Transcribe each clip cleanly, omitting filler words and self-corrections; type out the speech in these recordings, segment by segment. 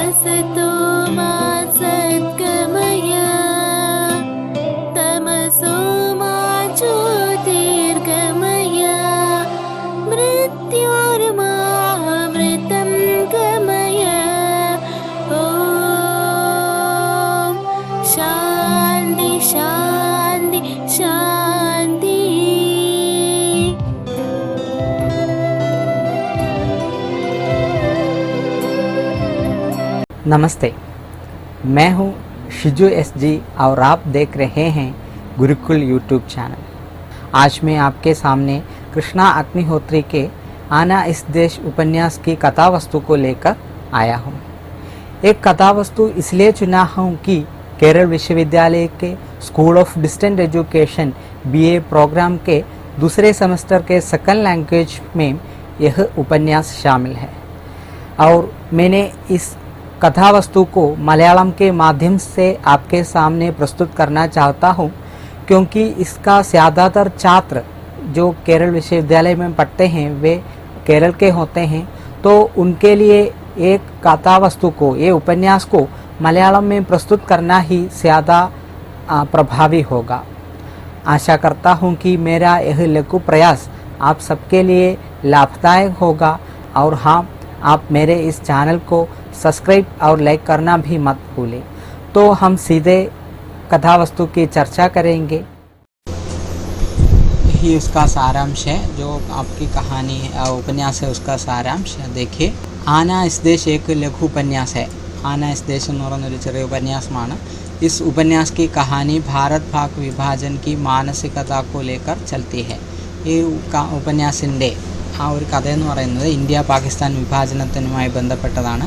असतो मा सद्गमय तमसो मा ज्योतिर्गमय मृत्योर्मामृतं गमय ॐ शान्ति शान्ति शान्ति। नमस्ते, मैं हूं शिजू एसजी और आप देख रहे हैं गुरुकुल यूट्यूब चैनल। आज मैं आपके सामने कृष्णा अग्निहोत्री के आना इस देश उपन्यास की कथा वस्तु को लेकर आया हूं। एक कथा वस्तु इसलिए चुना हूं कि केरल विश्वविद्यालय के school of distant education BA programme के दूसरे सेमेस्टर के सेकंड लैंग्वेज में यह उपन्यास शामिल है और मैंने इस कथा वस्तु को मलयालम के माध्यम से आपके सामने प्रस्तुत करना चाहता हूँ, क्योंकि इसका ज़्यादातर छात्र जो केरल विश्वविद्यालय में पढ़ते हैं वे केरल के होते हैं, तो उनके लिए एक कथा वस्तु को, ये उपन्यास को मलयालम में प्रस्तुत करना ही ज़्यादा प्रभावी होगा। आशा करता हूँ कि मेरा यह लघु प्रयास आप सबके लिए लाभदायक होगा और हाँ, आप मेरे इस चैनल को सब्सक्राइब और लाइक करना भी मत भूलें। तो हम सीधे कथा वस्तु की चर्चा करेंगे। यही उसका सारांश है, जो आपकी कहानी उपन्यास है उसका सारांश देखिए। आना इस देश एक लघु उपन्यास है। आना इस देश എന്ന് പറയുന്നൊരു ചെറിയ ഉപന്യാസമാണ്। इस उपन्यास की कहानी भारत भाग विभाजन की मानसिकता को लेकर चलती है। ഈ ഉപന്യാസിൻ്റെ ആ ഒരു കഥയെന്ന് പറയുന്നത് ഇന്ത്യ പാകിസ്ഥാൻ വിഭാജനത്തിനുമായി ബന്ധപ്പെട്ടതാണ്।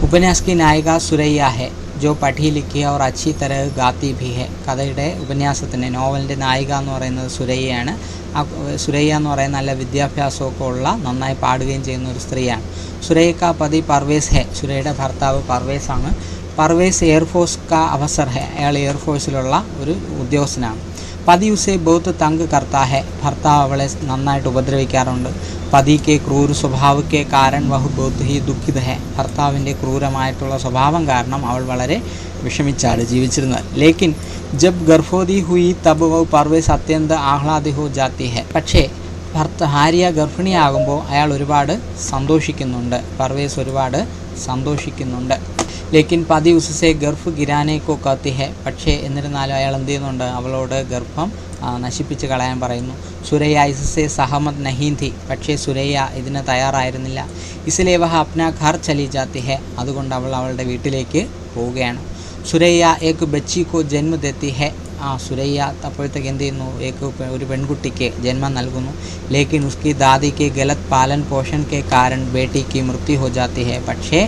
उपन्यास की नायिका सुरैया है, जो पढ़ी लिखी और अच्छी तरह गाती भी है। കഥയുടെ ഉപന്യാസത്തിൻ്റെ നോവലിൻ്റെ നായിക എന്ന് പറയുന്നത് സുരയ്യയാണ്। ആ സുരയ്യ എന്ന് പറയുന്ന നല്ല വിദ്യാഭ്യാസമൊക്കെ ഉള്ള, നന്നായി പാടുകയും ചെയ്യുന്ന ഒരു സ്ത്രീയാണ്। സുരയ്യ का पति परवेज़ है, സുരയ്യയുടെ ഭർത്താവ് പർവേസ് ആണ്। परवेज़ എയർഫോഴ്സ് का अफसर है, അയാൾ എയർഫോഴ്സിലുള്ള ഒരു ഉദ്യോഗസ്ഥനാണ്। पति उसे बहुत तंग करता है, ഭർത്താവ് അവളെ നന്നായിട്ട് ഉപദ്രവിക്കാറുണ്ട്। पति के क्रूर स्वभाव के कारण वह बहुत ही दुखित है, ഭർത്താവിൻ്റെ ക്രൂരമായിട്ടുള്ള സ്വഭാവം കാരണം അവൾ വളരെ വിഷമിച്ചാണ് ജീവിച്ചിരുന്നത്। लेकिन जब गर्भवती हुई तब वह परवेज़ अत्यंत आह्लादी हो जाती है, പക്ഷേ ഭാര്യ ഗർഭിണിയാകുമ്പോൾ അയാൾ ഒരുപാട് സന്തോഷിക്കുന്നുണ്ട്, പർവേസ് ഒരുപാട് സന്തോഷിക്കുന്നുണ്ട്। लेकिन पति उससे गर्भ गिराने को कहती है, പക്ഷേ എന്നിരുന്നാലും അയാൾ എന്ത് ചെയ്യുന്നുണ്ട്, അവളോട് ഗർഭം നശിപ്പിച്ച് കളയാൻ പറയുന്നു। സുരയ്യ इससे सहमत नहीं थी, പക്ഷേ സുരയ്യ ഇതിന് തയ്യാറായിരുന്നില്ല। इसलिए वह अपना घर चली जाती है, അതുകൊണ്ട് അവൾ അവളുടെ വീട്ടിലേക്ക് പോവുകയാണ്। സുരയ്യ एक बच्ची को जन्म देती है, സുരയ്യ അപ്പോഴത്തേക്ക് എന്ത് ചെയ്യുന്നു, ഒരു പെൺകുട്ടിക്ക് ജന്മം നൽകുന്നു। लेकिन उसकी दादी के गलत पालन पोषण के कारण बेटी की मृत्यु हो जाती है, പക്ഷേ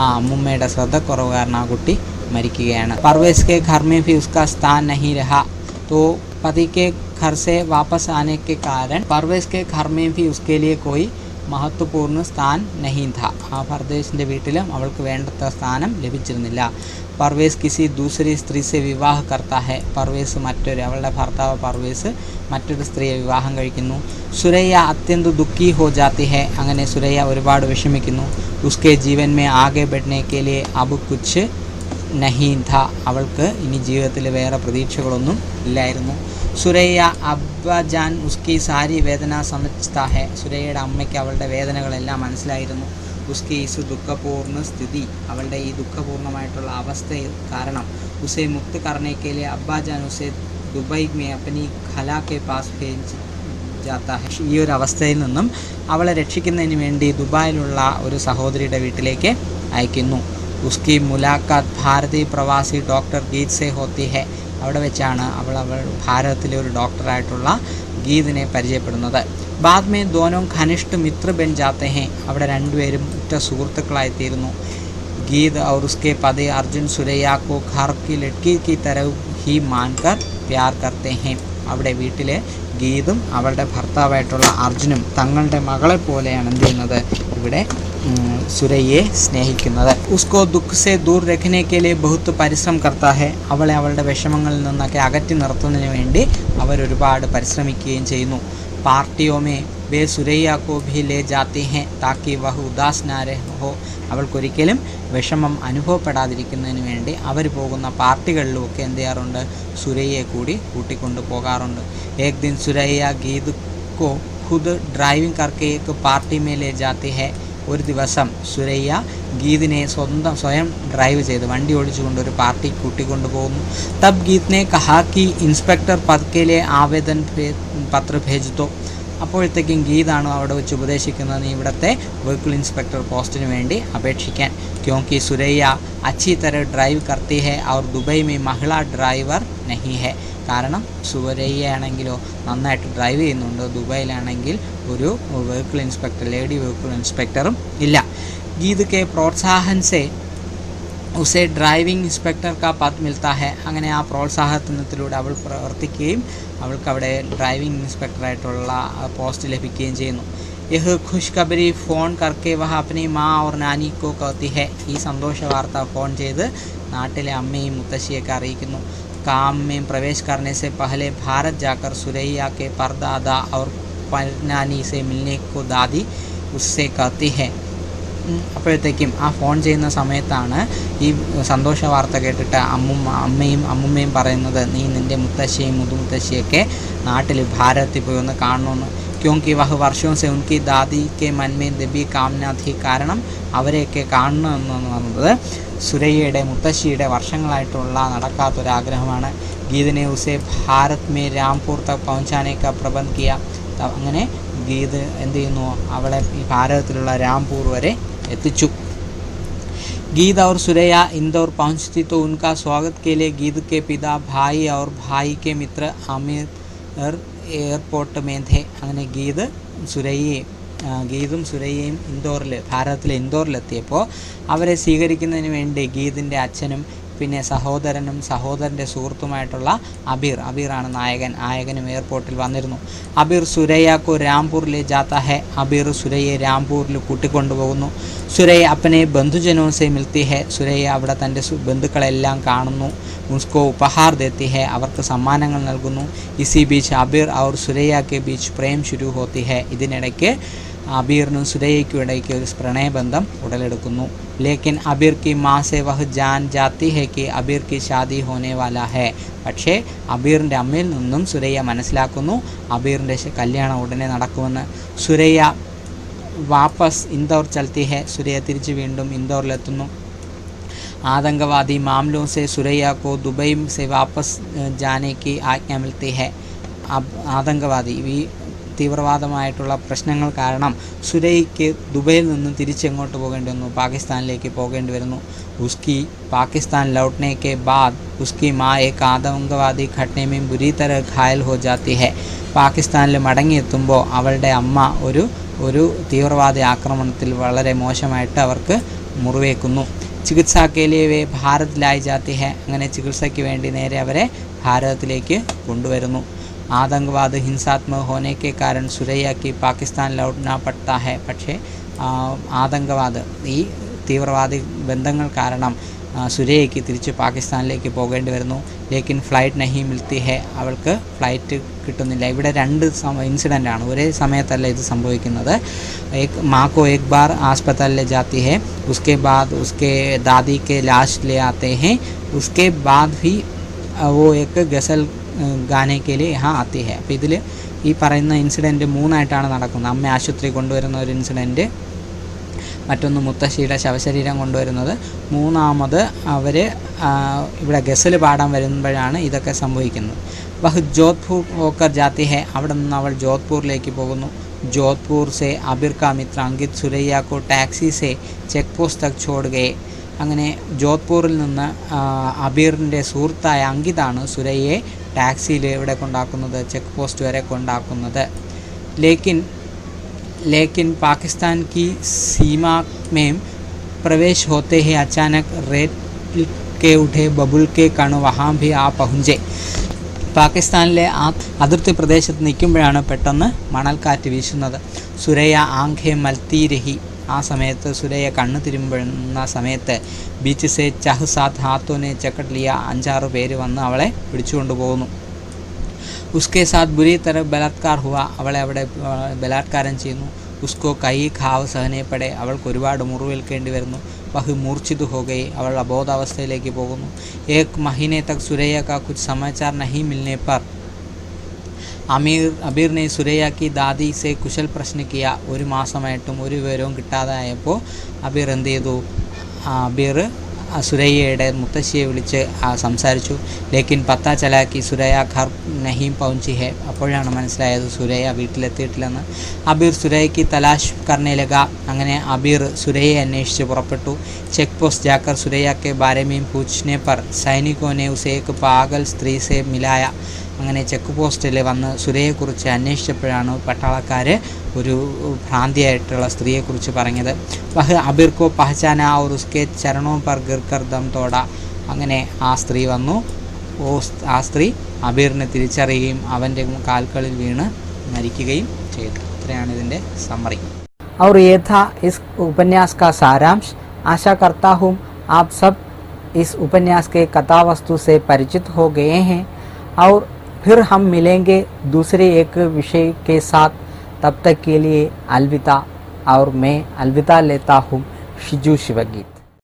അമ്മുമ്മയുടെ ശ്രദ്ധക്കുറവ് കാരണം ആ കുട്ടി മരിക്കുകയാണ്। परवेज़ के घर में भी उसका स्थान नहीं रहा, तो पति के घर से वापस आने के कारण परवेज़ के घर में भी उसके लिए कोई महत्वपूर्ण स्थान नहीं था। ആ പർവേസിൻ്റെ വീട്ടിലും അവൾക്ക് വേണ്ടത്ര സ്ഥാനം ലഭിച്ചിരുന്നില്ല। परवेज़ किसी दूसरी स्त्री से विवाह करता है, परवेज़ അവളുടെ ഭർത്താവ് പർവേസ് മറ്റൊരു സ്ത്രീയെ വിവാഹം കഴിക്കുന്നു। സുരയ്യ അത്യന്ത ദുഃഖി हो जाती है, അങ്ങനെ സുരയ്യ ഒരുപാട് വിഷമിക്കുന്നു। उसके जीवन में आगे बढ़ने के लिए अब कुछ नहीं था, അവൾക്ക് ഇനി ജീവിതത്തിൽ വേറെ പ്രതീക്ഷകളൊന്നും ഇല്ലായിരുന്നു। സുരയ്യ അബ്ബാജാൻ ഉസ്കി സാരി വേദന സമജ്താ ഹെ, സുരയ്യയുടെ അമ്മയ്ക്ക് അവളുടെ വേദനകളെല്ലാം മനസ്സിലായിരുന്നു। उसकी इस दुखपूर्ण स्थिति, അവളുടെ ഈ ദുഃഖപൂർണ്ണമായിട്ടുള്ള അവസ്ഥ കാരണം उसे मुक्त करने के लिए अब्बाजान उसे दुबई में अपनी खला के पास भेज जाता है। ഈ ഒരു അവസ്ഥയിൽ നിന്നും അവളെ രക്ഷിക്കുന്നതിന് വേണ്ടി ദുബായിലുള്ള ഒരു സഹോദരിയുടെ വീട്ടിലേക്ക് അയക്കുന്നു। उसकी मुलाकात भारतीय प्रवासी डॉक्टर गीत से होती है, അവിടെ വെച്ചാണ് അവൾ ഭാരതത്തിലെ ഒരു ഡോക്ടറായിട്ടുള്ള ഗീതിനെ പരിചയപ്പെടുന്നത്। बाद में दोनों घनिष्ठ मित्र बन जाते हैं, അവിടെ രണ്ടുപേരും ഉറ്റ സുഹൃത്തുക്കളായിത്തീരുന്നു। गीत और उसके पति अर्जुन सुरैया को घर की लड़की की तरह ही मानकर प्यार करते हैं, അവിടെ വീട്ടിലെ ഗീതും അവളുടെ ഭർത്താവായിട്ടുള്ള അർജുനും തങ്ങളുടെ മകളെ പോലെയാണ് എന്ത് ചെയ്യുന്നത്, ഇവിടെ സുരയ്യയെ സ്നേഹിക്കുന്നത്। उसको दुख से दूर रखने के लिए बहुत परिश्रम करता है, അവളെ അവളുടെ വിഷമങ്ങളിൽ നിന്നൊക്കെ അകറ്റി നിർത്തുന്നതിന് വേണ്ടി അവർ ഒരുപാട് പരിശ്രമിക്കുകയും ചെയ്യുന്നു। पार्टियों में वे सुरैया को भी ले जाते हैं ताकि वह उदास न हो. അവൾക്കൊരിക്കലും വിഷമം അനുഭവപ്പെടാതിരിക്കുന്നതിന് വേണ്ടി അവർ പോകുന്ന പാർട്ടികളിലുമൊക്കെ എന്ത് ചെയ്യാറുണ്ട്, സുരയ്യയെ കൂടി കൂട്ടിക്കൊണ്ട് പോകാറുണ്ട്. एक दिन सुरैया गीत को खुद ड्राइविंग करके एक पार्टी में ले जाती है. ഒരു ദിവസം സുരയ്യ ഗീതിനെ സ്വയം ഡ്രൈവ് ചെയ്ത് വണ്ടി ഓടിച്ചുകൊണ്ട് ഒരു പാർട്ടി കൂട്ടിക്കൊണ്ടു പോകുന്നു. തബ് ഗീതിനെ കഹാ കി ഇൻസ്പെക്ടർ പദ് കെ ലിയെ ആവേദൻ പത്ര ഭേജ് ദോ. അപ്പോഴത്തേക്കും ഗീതാണ് അവിടെ വെച്ച് ഉപദേശിക്കുന്നത്, നീ ഇവിടുത്തെ വെഹിക്കിൾ ഇൻസ്പെക്ടർ പോസ്റ്റിന് വേണ്ടി അപേക്ഷിക്കാൻ. ക്യോങ്കി സുരയ്യ അച്ഛി തര ഡ്രൈവ് കർത്തി ഹെ ഔർ ദുബൈ മേ മഹിള ഡ്രൈവർ നഹി ഹെ. കാരണം സുരയ്യയാണെങ്കിലോ നന്നായിട്ട് ഡ്രൈവ് ചെയ്യുന്നുണ്ട്, ദുബൈയിലാണെങ്കിൽ ഒരു വെഹിക്കിൾ ഇൻസ്പെക്ടർ, ലേഡി വെഹിക്കിൾ ഇൻസ്പെക്ടറും ഇല്ല. ഗീത് കെ പ്രോത്സാഹൻ സെ ഉസേ ഡ്രൈവിംഗ് ഇൻസ്പെക്ടർ കാ പദ് മിൽത്താ ഹെ. അങ്ങനെ ആ പ്രോത്സാഹനത്തിലൂടെ അവൾ പ്രവർത്തിക്കുകയും അവൾക്ക് അവിടെ ഡ്രൈവിംഗ് ഇൻസ്പെക്ടറായിട്ടുള്ള പോസ്റ്റ് ലഭിക്കുകയും ചെയ്യുന്നു. യഹ് ഖുഷ്ഖബരി ഫോൺ കർക്കെ വഹ അപ്നി മാ ഓർ നാനി കോ കഹത്തി ഹെ. ഈ സന്തോഷ വാർത്ത ഫോൺ ചെയ്ത് നാട്ടിലെ അമ്മയും മുത്തശ്ശിയൊക്കെ അറിയിക്കുന്നു. काम में प्रवेश करने से पहले भारत जाकर सुरैया के परदादा और परनानी से मिलने को दादी उससे कहती है. അപ്പോഴത്തേക്കും ആ ഫോൺ ചെയ്യുന്ന സമയത്താണ് ഈ സന്തോഷ വാർത്ത കേട്ടിട്ട് അമ്മയും പറയുന്നത്, നീ നിൻ്റെ മുത്തശ്ശിയും മുതുമുത്തശ്ശിയൊക്കെ നാട്ടിൽ ഭാരതത്തിൽ പോയി ഒന്ന് കാണണമെന്ന്. ക്യോങ്കി വഹ് വർഷവും സെ ഉൻകി ദാദി കെ മൻമേ ദബി കാമന ഥി. കാരണം അവരെയൊക്കെ കാണണമെന്ന് പറഞ്ഞത് സുരയ്യയുടെ മുത്തശ്ശിയുടെ വർഷങ്ങളായിട്ടുള്ള നടക്കാത്തൊരാഗ്രഹമാണ്. ഗീതിനെ ഉസേ ഭാരത് മേ രാംപൂർ തക് പहुंचाने का प्रबंध किया. അങ്ങനെ ഗീത് എന്ത് ചെയ്യുന്നു, അവളെ ഈ ഭാരതത്തിലുള്ള രാംപൂർ വരെ എത്തിച്ചു. गीत और सुरैया इंदौर पहुंचती तो उनका स्वागत के लिए गीत के पिता भाई और भाई के मित्र आमिर എയർപോർട്ട് में थे. അങ്ങനെ ഗീതും സുരയ്യയും ഭാരതത്തിലെ ഇൻഡോറിലെത്തിയപ്പോൾ അവരെ സ്വീകരിക്കുന്നതിന് വേണ്ടി ഗീതിൻ്റെ അച്ഛനും പിന്നെ സഹോദരൻ്റെ സുഹൃത്തുമായിട്ടുള്ള അബീറാണ് നായകനും എയർപോർട്ടിൽ വന്നിരുന്നു. അബീർ സുരയ്യക്കോ രാംപൂരിലെ ജാത്ത ഹെ. അബീർ സുരയ്യെ രാംപൂരിൽ കൂട്ടിക്കൊണ്ടുപോകുന്നു. സുരയ്യ അപ്പനെ ബന്ധുജനോ സെ മിൽത്തി ഹെ. സുരയ്യ അവിടെ തൻ്റെ ബന്ധുക്കളെല്ലാം കാണുന്നു. ഉസ്കോ ഉപഹാർ ദേത്തി ഹെ. അവർക്ക് സമ്മാനങ്ങൾ നൽകുന്നു. ഇസി ബീച്ച് അബീർ ഔർ സുരയ്യക്ക് ബീച്ച് പ്രേം ശുരു ഹോത്തി ഹെ. ഇതിനിടയ്ക്ക് അബീറിനും സുരയ്യയ്ക്കും ഇടയ്ക്ക് ഒരു പ്രണയബന്ധം ഉടലെടുക്കുന്നു. ലേക്കിൻ അബീർ കി മാ സെ വഹ് ജാൻ ജാത്തി ഹെ കി അബീർ കി ഷാദി ഹോനെ വാല ഹെ. പക്ഷേ അബീറിൻ്റെ അമ്മയിൽ നിന്നും സുരയ്യ മനസ്സിലാക്കുന്നു അബീറിൻ്റെ കല്യാണം ഉടനെ നടക്കുമെന്ന്. സുരയ്യ വാപ്പസ് इंदौर चलती है. സുരയ്യ തിരിച്ച് വീണ്ടും ഇൻദോറിലെത്തുന്നു. आतंकवादी मामलों से सुरैया को दुबई से वापस जाने की आज्ञा मिलती है. ആതങ്കവാദി ഈ തീവ്രവാദമായിട്ടുള്ള പ്രശ്നങ്ങൾ കാരണം സുരയ്യയ്ക്ക് ദുബൈയിൽ നിന്ന് തിരിച്ചെങ്ങോട്ട് പോകേണ്ടി വന്നു, പാകിസ്ഥാനിലേക്ക് പോകേണ്ടി വരുന്നു. ഉസ്കി പാകിസ്ഥാൻ ലൗട്ട്നെ കെ ബാദ് ഉസ്കി മാ ഏക് ആതങ്കവാദി ഘട്ടനെ में बुरी तरह घायल हो जाती है. പാകിസ്ഥാനിൽ മടങ്ങിയെത്തുമ്പോൾ അവളുടെ അമ്മ ഒരു തീവ്രവാദി ആക്രമണത്തിൽ വളരെ മോശമായിട്ട് അവർക്ക് മുറിവേക്കുന്നു. ചികിത്സാ के लिए वे भारत लाई जाती है. അങ്ങനെ ചികിത്സയ്ക്ക് വേണ്ടി നേരെ അവരെ ഭാരതത്തിലേക്ക് കൊണ്ടുവരുന്നു. आतंकवाद हिंसात्मक होने के कारण सुरैया की पाकिस्तान लौटना पड़ता है. പക്ഷേ ആതങ്കവാദ് ഈ തീവ്രവാദി ബന്ധങ്ങൾ കാരണം സുരയ്യയ്ക്ക് തിരിച്ച് പാകിസ്ഥാനിലേക്ക് പോകേണ്ടി വരുന്നു. ലേക്കിൻ ഫ്ലൈറ്റ് നഹി മിൽത്തി ഹെ. അവൾക്ക് ഫ്ലൈറ്റ് കിട്ടുന്നില്ല. ഇവിടെ രണ്ട് ഇൻസിഡൻ്റ് ആണ്, ഒരേ സമയത്തല്ല ഇത് സംഭവിക്കുന്നത്. മാക്കോ एक बार अस्पताल ले जाती है, उसके बाद उसके दादी के लाश ले आते हैं, उसके बाद भी वो एक गज़ल गाने के लिए यहाँ आती है. അപ്പോൾ ഇതിൽ ഈ പറയുന്ന ഇൻസിഡൻറ്റ് മൂന്നായിട്ടാണ് നടക്കുന്നത്. അമ്മ ആശുപത്രി കൊണ്ടുവരുന്ന ഒരു ഇൻസിഡൻറ്റ്, മറ്റൊന്ന് മുത്തശ്ശിയുടെ ശവശരീരം കൊണ്ടുവരുന്നത്, മൂന്നാമത് അവർ ഇവിടെ ഗസൽ പാടാൻ വരുമ്പോഴാണ് ഇതൊക്കെ സംഭവിക്കുന്നത്. വഹ് ജോധ്പൂർ ഹോക്കർ ജാത്തി ഹെ. അവിടെ നിന്ന് അവൾ ജോധ്പൂരിലേക്ക് പോകുന്നു. ജോധ്പൂർ സെ അബീർ കാ മിത്ര അങ്കിത് സുരയ്യ കോ ടാക്സി സെ ചെക്ക് പോസ്റ്റ് തക് ഛോഡ് ഗയെ. അങ്ങനെ ജോധ്പൂരിൽ നിന്ന് അബീറിൻ്റെ സുഹൃത്തായ അങ്കിതാണ് സുരയ്യയെ ടാക്സിയിൽ എവിടെ കൊണ്ടാക്കുന്നത്, ചെക്ക് പോസ്റ്റ് വരെ കൊണ്ടാക്കുന്നത്. लेकिन पाकिस्तान की सीमा में प्रवेश होते ही अचानक रेत के उठे बबुल के कण वहाँ भी आ पहुँचे. പാകിസ്ഥാനിലെ അതിർത്തി പ്രദേശത്ത് നിൽക്കുമ്പോഴാണ് പെട്ടെന്ന് മണൽക്കാറ്റ് വീശുന്നത്. സുരയ്യ ആംഖെ മൽത്തി രഹി. ആ സമയത്ത് സുരയ്യ കണ്ണ് തിരുമ്പുന്ന സമയത്ത് ബീച്ച് സെ ചഹ് സാത്ത് ഹാത്തോനെ ചക്കട്ട് ലിയ. 5-6 പേര് വന്ന് അവളെ പിടിച്ചുകൊണ്ടു പോകുന്നു. उसके साथ बुरी तरह बलात्कार हुआ. അവളെ അവിടെ ബലാത്കാരം ചെയ്യുന്നു. उसको कई घाव सहने पड़े. അവൾക്ക് ഒരുപാട് മുറിവേൽക്കേണ്ടി വരുന്നു. वह मूर्छित हो गई. അവൾ അബോധാവസ്ഥയിലേക്ക് പോകുന്നു. एक महीने तक सुरैया का कुछ समाचार नहीं मिलने पर अबीर ने सुरैया की दादी से कुशल प्रश्न किया. ഒരു മാസമായിട്ടും ഒരു വിവരവും കിട്ടാതായപ്പോൾ അബീർ എന്ത് ചെയ്തു? അബീർ സുരയ്യയുടെ മുത്തശ്ശിയെ വിളിച്ച് സംസാരിച്ചു. ലേക്കിൻ പത്താ ചലാക്കി സുരയ്യ ഘർ നഹീം പहुंची है. അപ്പോഴാണ് മനസ്സിലായത് സുരയ്യ വീട്ടിലെത്തിയിട്ടില്ലെന്ന്. അബീർ സുരയ്യക്ക് തലാഷ് കർനെ ലഗ. അങ്ങനെ അബീർ സുരയ്യയെ അന്വേഷിച്ച് പുറപ്പെട്ടു. ചെക്ക് പോസ്റ്റ് ജാക്കർ സുരയ്യ के बारे में पूछने पर सैनिकों ने उसे एक पागल स्त्री से मिलाया. അങ്ങനെ ചെക്ക് പോസ്റ്റിൽ വന്ന് സുരയ്യയെക്കുറിച്ച് അന്വേഷിച്ചപ്പോഴാണ് പട്ടാളക്കാർ ഒരു ഭ്രാന്തിയായിട്ടുള്ള സ്ത്രീയെക്കുറിച്ച് പറഞ്ഞത്. വഹ് അബീർ കോ പഹചാന और उसके चरणों पर गिरकर दम तोड़ा. അങ്ങനെ ആ സ്ത്രീ വന്നു. ആ സ്ത്രീ അബീറിനെ തിരിച്ചറിയുകയും അവൻ്റെ കാൽക്കളിൽ വീണ് മരിക്കുകയും ചെയ്തു. ഇത്രയാണ് ഇതിൻ്റെ സമ്മറി. और ये था इस उपन्यास का सारांश. आशा करता हूँ आप सब इस उपन्यास के कथा वस्तु से परिचित हो गए हैं और फिर हम मिलेंगे दूसरे एक विषय के साथ. तब तक के लिए अलविदा. और मैं अलविदा लेता हूँ. शिजू शिवगीत.